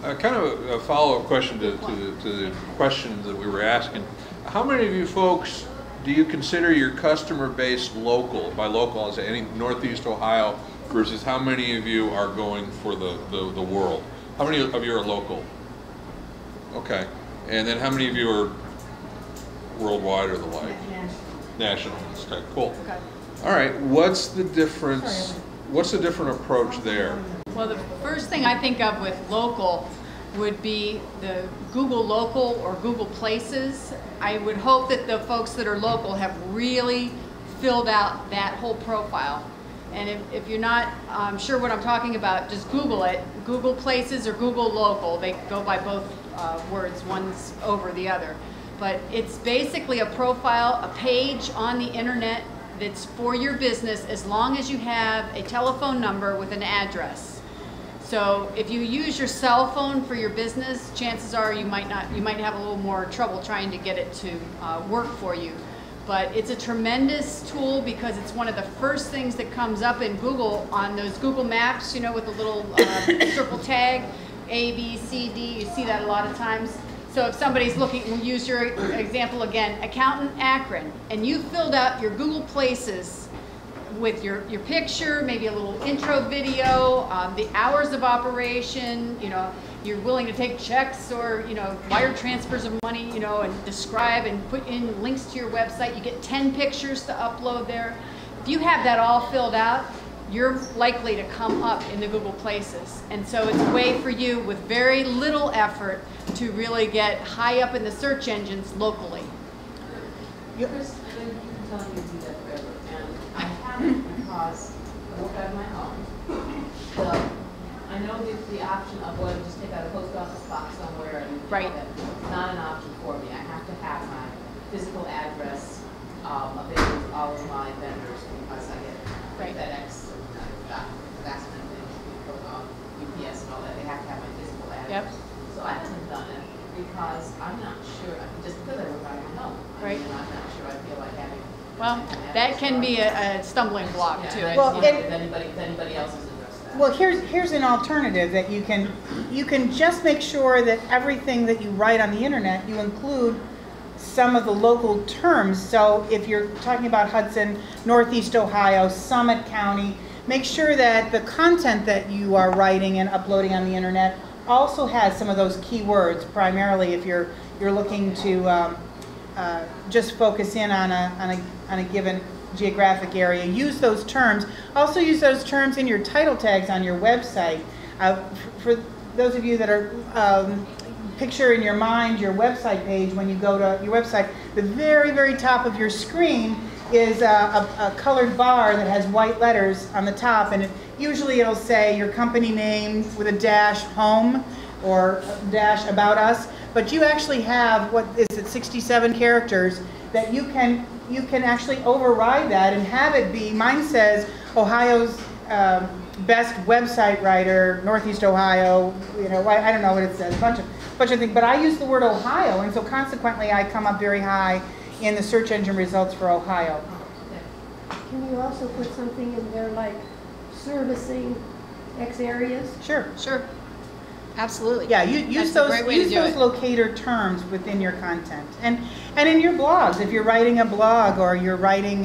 Kind of a follow-up question to the questions that we were asking. How many of you folks do you consider your customer base local? By local, I say any Northeast Ohio versus how many of you are going for the world? How many of you are local? Okay. And then how many of you are worldwide or the like? National. Okay, cool. Okay. All right, what's the difference? What's the different approach there? Well, the first thing I think of with local would be the Google Local or Google Places. I would hope that the folks that are local have really filled out that whole profile. And if you're not sure what I'm talking about, just Google it. Google Places or Google Local. They go by both words. One's over the other. But it's basically a profile, a page on the internet that's for your business as long as you have a telephone number with an address. So if you use your cell phone for your business, chances are you might have a little more trouble trying to get it to work for you. But it's a tremendous tool because it's one of the first things that comes up in Google on those Google Maps, you know, with the little circle tag, A, B, C, D. You see that a lot of times. So if somebody's looking, we'll use your example again, accountant Akron, and you filled out your Google Places with your picture, maybe a little intro video, the hours of operation, you know, you're willing to take checks or, you know, wire transfers of money, you know, and describe and put in links to your website. You get 10 pictures to upload there. If you have that all filled out, you're likely to come up in the Google Places. And so it's a way for you with very little effort to really get high up in the search engines locally. Chris, I've been telling you to do that forever, and I haven't because I work out of my home. So I know the option of whether to just take out a post office box somewhere and right. It's not an option for me. I have to have my physical address available to all of my vendors because I get right. FedEx and that's kind of thing, UPS and all that. They have to have my physical address. Yep. So I haven't done it because I'm not sure, just because I work out of my home. Right. And I'm not sure I feel like having. Well, that can be a stumbling block too. Well, if anybody else has addressed that. Well, here's an alternative that you can just make sure that everything that you write on the internet, you include some of the local terms. So if you're talking about Hudson, Northeast Ohio, Summit County, make sure that the content that you are writing and uploading on the internet also has some of those keywords, primarily if you're looking to just focus in on a given geographic area. Use those terms. Also use those terms in your title tags on your website. For those of you that are picture in your mind your website page, when you go to your website, the very, very top of your screen is a colored bar that has white letters on the top, and usually it'll say your company name with a dash home or dash about us, but you actually have, what is it, 67 characters that you can actually override that and have it be, mine says Ohio's best website writer, Northeast Ohio, you know, I don't know what it says, a bunch of things, but I use the word Ohio, and so consequently I come up very high in the search engine results for Ohio. Can you also put something in there like servicing X areas? Sure. Sure. Absolutely. Yeah, use those locator terms within your content, and in your blogs. If you're writing a blog or you're writing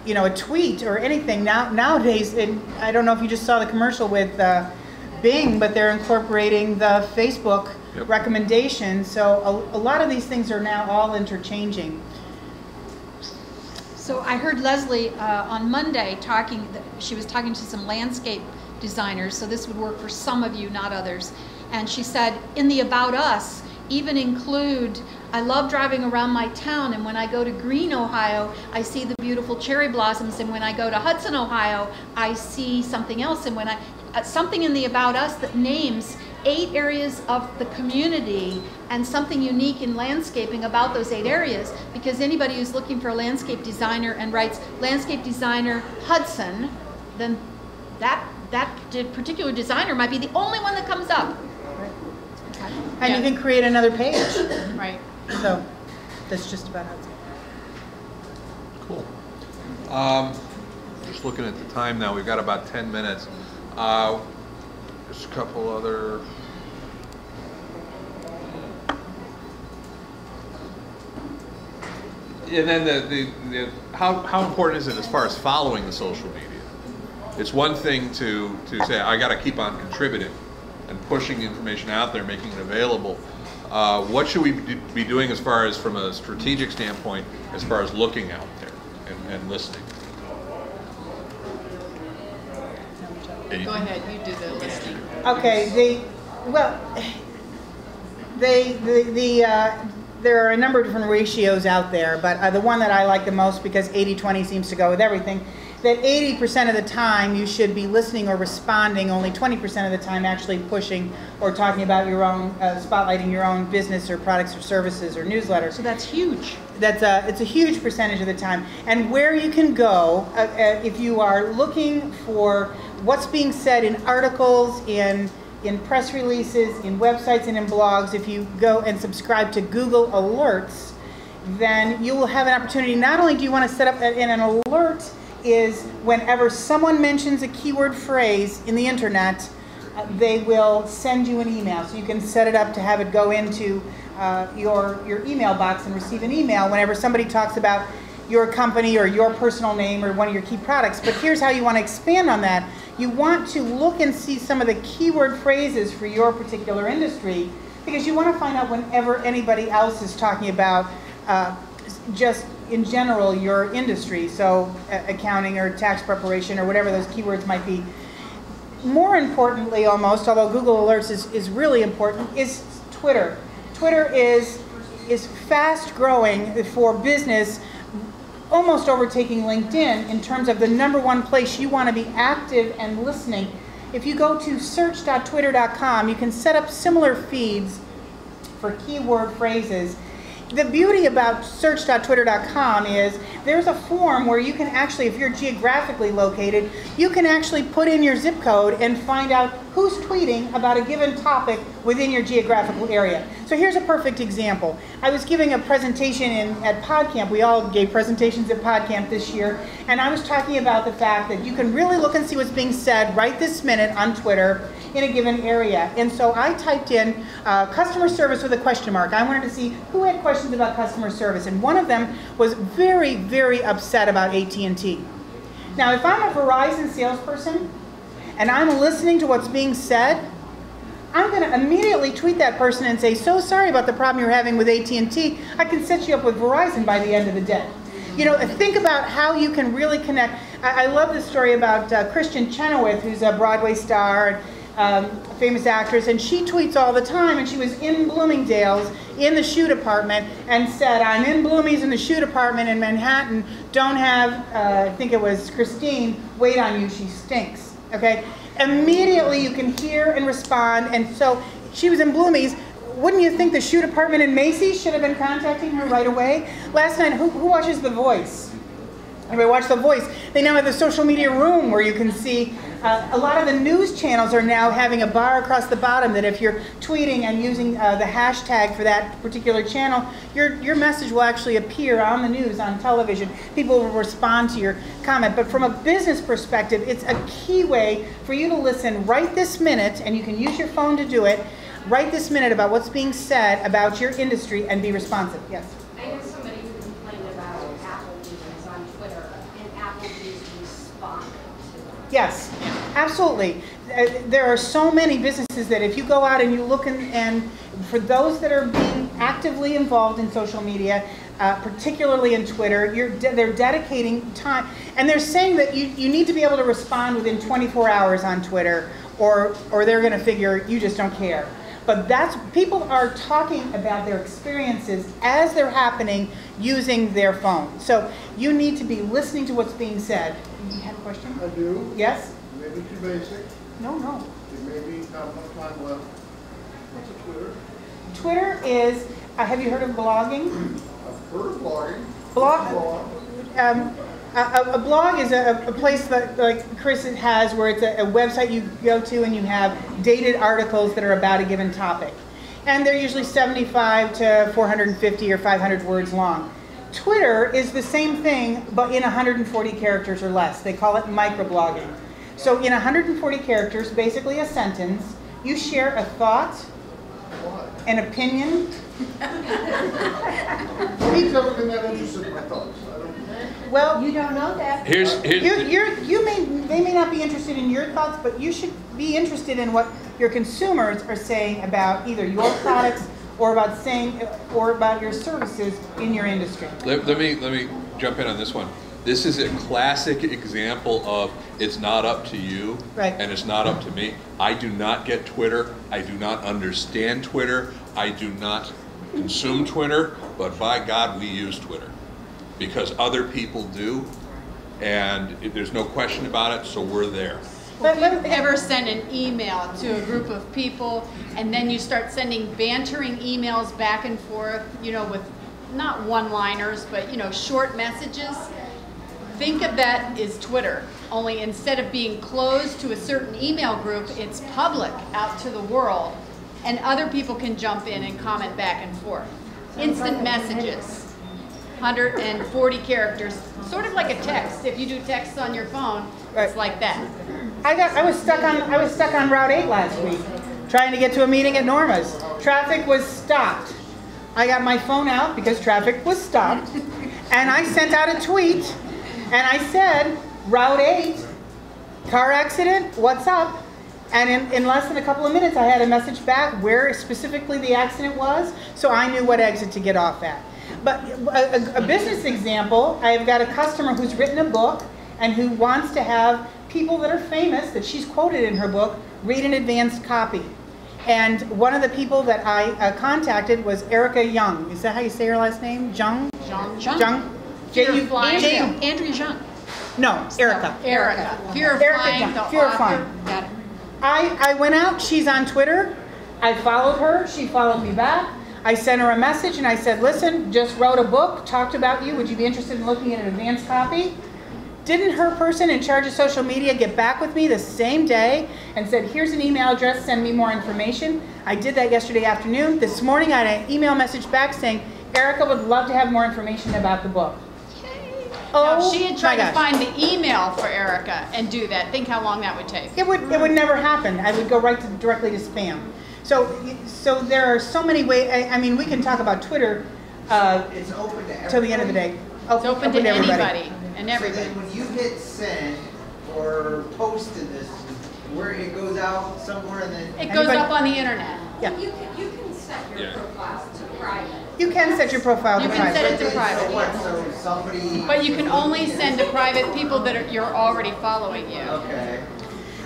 you know, a tweet or anything nowadays, and I don't know if you just saw the commercial with Bing, but they're incorporating the Facebook recommendations. So a lot of these things are now all interchanging. So I heard Leslie on Monday she was talking to some landscape designers, so this would work for some of you, not others. And she said, in the About Us, even include, I love driving around my town, and when I go to Greene, Ohio, I see the beautiful cherry blossoms, and when I go to Hudson, Ohio, I see something else, and when something in the About Us that names 8 areas of the community and something unique in landscaping about those 8 areas, because anybody who's looking for a landscape designer and writes landscape designer Hudson, then that particular designer might be the only one that comes up. Right. And you can create another page. Right. So that's just about Hudson. Cool. Just looking at the time now, we've got about 10 minutes. Just a couple other. And then how important is it as far as following the social media? It's one thing to say, I got to keep on contributing and pushing information out there, making it available. What should we be doing as far as from a strategic standpoint, as far as looking out there and listening? Go ahead, you do the listening. Okay, there are a number of different ratios out there, but the one that I like the most, because 80-20 seems to go with everything, that 80% of the time you should be listening or responding, only 20% of the time actually pushing or talking about your own, spotlighting your own business or products or services or newsletters. So that's huge. It's a huge percentage of the time. And where you can go, if you are looking for what's being said in articles, in press releases, in websites, and in blogs, if you go and subscribe to Google Alerts, then you will have an opportunity. Not only do you want to set up an alert, is whenever someone mentions a keyword phrase in the internet, they will send you an email. So you can set it up to have it go into your email box and receive an email whenever somebody talks about your company or your personal name or one of your key products. But here's how you want to expand on that. You want to look and see some of the keyword phrases for your particular industry, because you want to find out whenever anybody else is talking about just in general your industry, so accounting or tax preparation or whatever those keywords might be. More importantly, almost, although Google Alerts is really important, is Twitter. Twitter is fast growing for business, almost overtaking LinkedIn in terms of the #1 place you want to be active and listening. If you go to search.twitter.com, you can set up similar feeds for keyword phrases. The beauty about search.twitter.com is there's a form where you can actually, if you're geographically located, you can actually put in your zip code and find out who's tweeting about a given topic within your geographical area. So here's a perfect example. I was giving a presentation at PodCamp. We all gave presentations at PodCamp this year, and I was talking about the fact that you can really look and see what's being said right this minute on Twitter in a given area. And so I typed in customer service with a question mark. I wanted to see who had questions about customer service, and one of them was very, very upset about AT&T. Now, if I'm a Verizon salesperson and I'm listening to what's being said, I'm going to immediately tweet that person and say, so sorry about the problem you're having with AT&T. I can set you up with Verizon by the end of the day. You know, think about how you can really connect. I love the story about Kristen Chenoweth, who's a Broadway star, famous actress, and she tweets all the time, and she was in Bloomingdale's in the shoe department and said, I'm in Bloomie's in the shoe department in Manhattan, don't have, I think it was Christine, wait on you, she stinks, okay? Immediately you can hear and respond, and so she was in Bloomie's. Wouldn't you think the shoe department in Macy's should have been contacting her right away? Last night, who watches The Voice? Everybody watch The Voice. They now have the social media room where you can see a lot of the news channels are now having a bar across the bottom that if you're tweeting and using the hashtag for that particular channel, your message will actually appear on the news, on television. People will respond to your comment. But from a business perspective, it's a key way for you to listen right this minute, and you can use your phone to do it, right this minute about what's being said about your industry and be responsive. Yes? I know somebody who complained about Applebee's on Twitter, and Applebee's responded to them. Yes, absolutely. There are so many businesses that if you go out and you look and for those that are being actively involved in social media, particularly in Twitter, they're dedicating time. And they're saying that you need to be able to respond within 24 hours on Twitter, or they're going to figure you just don't care. But people are talking about their experiences as they're happening using their phone. So you need to be listening to what's being said. You have a question? I do. Yes? Maybe too basic. No. It may be not much time left. What's a Twitter? Twitter is, have you heard of blogging? I've heard of blogging. A blog is a place that, like Chris has, where it's a website you go to and you have dated articles that are about a given topic. And they're usually 75 to 450 or 500 words long. Twitter is the same thing, but in 140 characters or less. They call it microblogging. So in 140 characters, basically a sentence, you share a thought, an opinion. Nobody's ever been that interested in my thoughts. I don't. Well, You don't know that. they may not be interested in your thoughts, but you should be interested in what your consumers are saying about either your products or about your services in your industry. Let me jump in on this one. This is a classic example of it's not up to you, right, and it's not up to me. I do not get Twitter. I do not understand Twitter. I do not consume Twitter, but by God, we use Twitter because other people do, and there's no question about it, so we're there. Well, if you ever send an email to a group of people and then you start sending bantering emails back and forth, you know, with not one-liners, but, you know, short messages, think of that as Twitter. Only instead of being closed to a certain email group, it's public out to the world, and other people can jump in and comment back and forth. Instant messages. 140 characters, sort of like a text. If you do texts on your phone, it's like that. I was stuck on Route 8 last week, trying to get to a meeting at Norma's. Traffic was stopped. I got my phone out because traffic was stopped, and I sent out a tweet, and I said, Route 8, car accident, what's up? And in less than a couple of minutes, I had a message back where specifically the accident was, so I knew what exit to get off at. But a business example, I've got a customer who's written a book and who wants to have people that are famous, that she's quoted in her book, read an advanced copy. And one of the people that I contacted was Erica Young. Is that how you say her last name? Jung? Jung? Andrea Jung. No, Erica. Erica. Fear of Erica Flying. Jung. Fear of Flying. Got it. I went out, she's on Twitter, I followed her, she followed me back. I sent her a message and I said, listen, just wrote a book, talked about you, would you be interested in looking at an advanced copy? Didn't her person in charge of social media get back with me the same day and said, here's an email address, send me more information? I did that yesterday afternoon. This morning I had an email message back saying, Erica would love to have more information about the book. Now, if she had tried to find the email for Erica and do that, think how long that would take. It would never happen. I would go directly to spam. So there are so many ways. I mean, we can talk about Twitter it's open to everybody. till the end of the day. It's open to anybody and everybody. So then when you hit send or post to this, where it goes out somewhere and then It goes up on the internet. Yeah. You can set your profile to private. You can set your profile to You can set private. it to private. So what? So somebody. But you can only send to private people that you're already following you. Okay.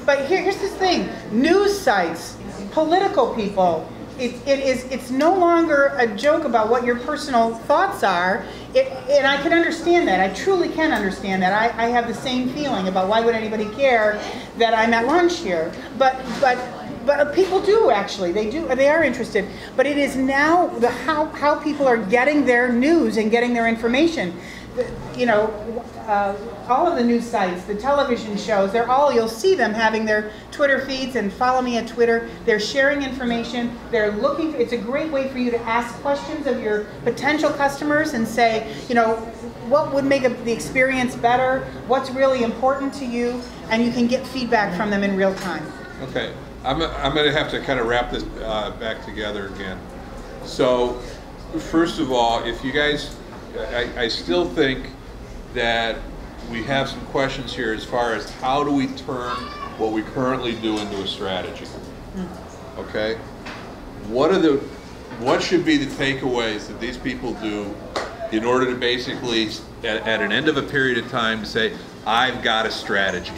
But here's the thing: news sites, political people. It's no longer a joke about what your personal thoughts are. And I can understand that. I truly can understand that. I have the same feeling about why would anybody care that I'm at lunch here. But people do actually. They are interested. But it is now how people are getting their news and getting their information. You know, all of the news sites, the television shows, you'll see them having their Twitter feeds and follow me at Twitter. They're sharing information. They're looking, it's a great way for you to ask questions of your potential customers and say, you know, what would make the experience better? What's really important to you? And you can get feedback from them in real time. Okay, I'm going to have to kind of wrap this back together again. So, first of all, if you guys, I still think that we have some questions here as far as how do we turn what we currently do into a strategy. Okay? What should be the takeaways that these people do in order to basically, at an end of a period of time, say, I've got a strategy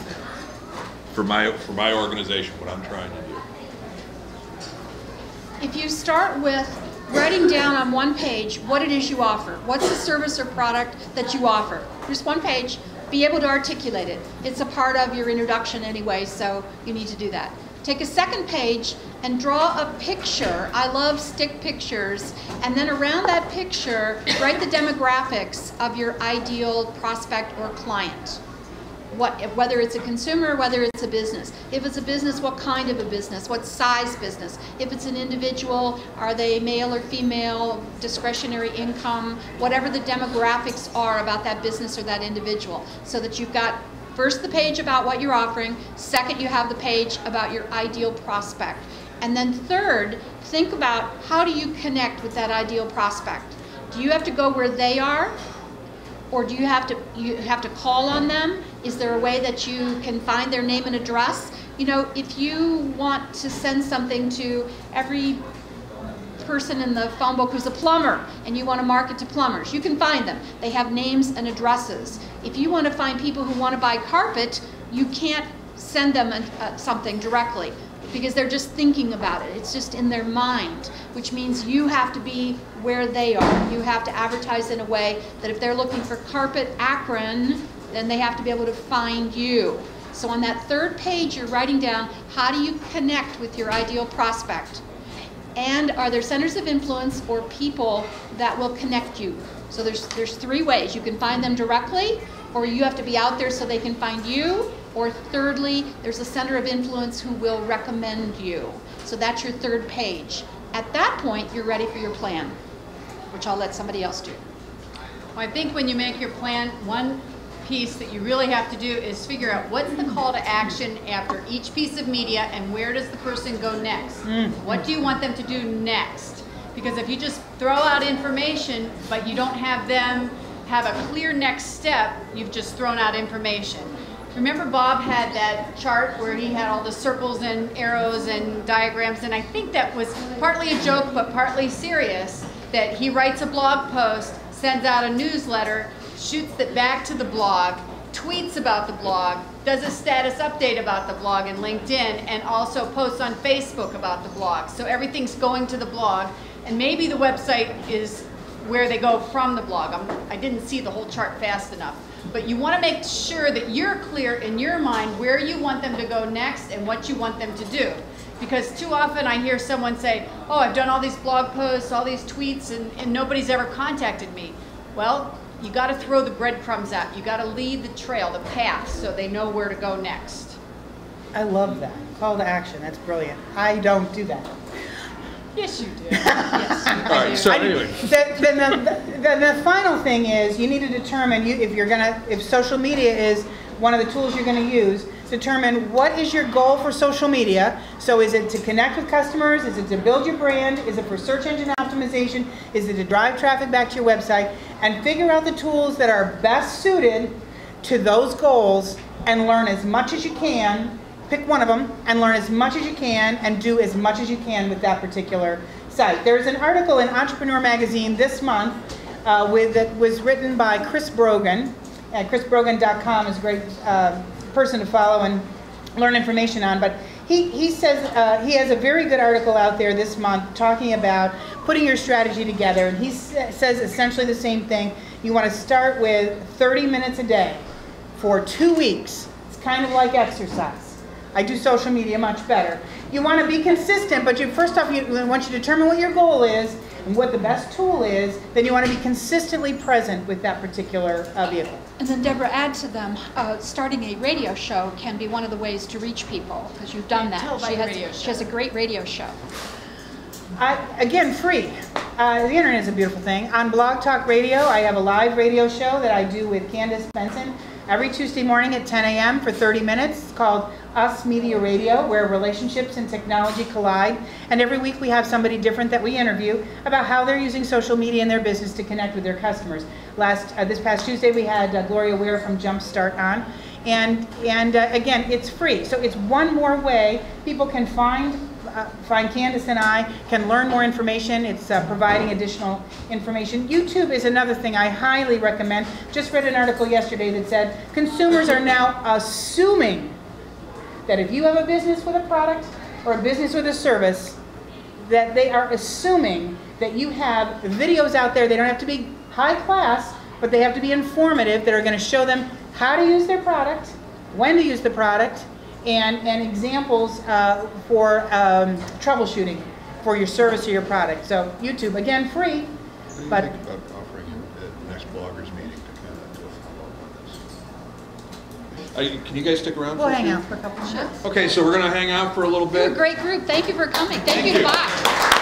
for my organization, what I'm trying to do. If you start with writing down on one page what it is you offer, what's the service or product that you offer, just one page, be able to articulate it. It's a part of your introduction anyway, so you need to do that. Take a second page and draw a picture. I love stick pictures. And then around that picture, write the demographics of your ideal prospect or client. Whether it's a consumer, whether it's a business. If it's a business, what kind of a business? What size business? If it's an individual, are they male or female, discretionary income, whatever the demographics are about that business or that individual, so that you've got First, the page about what you're offering. Second, you have the page about your ideal prospect. And then third, think about how do you connect with that ideal prospect? Do you have to go where they are? Or do you have to call on them? Is there a way that you can find their name and address? You know, if you want to send something to every person in the phone book who's a plumber and you want to market to plumbers, you can find them. They have names and addresses. If you want to find people who want to buy carpet, you can't send them something directly because they're just thinking about it. It's just in their mind, which means you have to be where they are. You have to advertise in a way that if they're looking for carpet Akron, then they have to be able to find you. So on that third page, you're writing down, how do you connect with your ideal prospect? And are there centers of influence or people that will connect you? So there's three ways. You can find them directly, or you have to be out there so they can find you, or thirdly, there's a center of influence who will recommend you. So that's your third page. At that point, you're ready for your plan, which I'll let somebody else do. Well, I think when you make your plan, one piece that you really have to do is figure out what's the call to action after each piece of media and where does the person go next? What do you want them to do next? Because if you just throw out information but you don't have them have a clear next step, you've just thrown out information. Remember Bob had that chart where he had all the circles and arrows and diagrams, and I think that was partly a joke but partly serious, that he writes a blog post, sends out a newsletter, shoots it back to the blog, tweets about the blog, does a status update about the blog in LinkedIn, and also posts on Facebook about the blog. So everything's going to the blog, and maybe the website is where they go from the blog. I didn't see the whole chart fast enough. But you want to make sure that you're clear in your mind where you want them to go next and what you want them to do. Because too often I hear someone say, oh, I've done all these blog posts, all these tweets, and nobody's ever contacted me. Well, you got to throw the breadcrumbs out. You got to lead the trail, the path, so they know where to go next. I love that. Call to action. That's brilliant. I don't do that. Yes, you do. Yes, you do. All right, so anyway. Then the final thing is you need to determine if social media is one of the tools you're going to use, determine what is your goal for social media. So is it to connect with customers? Is it to build your brand? Is it for search engine optimization? Is it to drive traffic back to your website? And figure out the tools that are best suited to those goals and learn as much as you can. Pick one of them and learn as much as you can and do as much as you can with that particular site. There's an article in Entrepreneur Magazine this month that was written by Chris Brogan. ChrisBrogan.com is a great person to follow and learn information on. But he says he has a very good article out there this month talking about putting your strategy together. And he says essentially the same thing. You want to start with 30 minutes a day for 2 weeks. It's kind of like exercise. I do social media much better. You want to be consistent, but first off, once you determine what your goal is and what the best tool is, then you want to be consistently present with that particular vehicle. And then Deborah, add to them, starting a radio show can be one of the ways to reach people, because you've done that. She has a great radio show. Again, free. The internet is a beautiful thing. On Blog Talk Radio, I have a live radio show that I do with Candace Benson every Tuesday morning at 10 a.m. for 30 minutes. It's called Us Media Radio, where relationships and technology collide. And every week we have somebody different that we interview about how they're using social media in their business to connect with their customers. This past Tuesday we had Gloria Ware from Jumpstart on. And again, it's free. So it's one more way people can find Candace and I, can learn more information. It's providing additional information. YouTube is another thing I highly recommend. Just read an article yesterday that said consumers are now assuming that if you have a business with a product or a business with a service, that they are assuming that you have videos out there. They don't have to be high class, but they have to be informative, that are going to show them how to use their product, when to use the product, and examples for troubleshooting for your service or your product. So YouTube, again, free. What do you but think about offering at the next bloggers meeting to kind of do a follow-up on this? Can you guys stick around? we'll for a hang few? out for a couple of minutes. Okay, so we're going to hang out for a little You're a bit. great group. Thank you for coming. Thank you to Bob.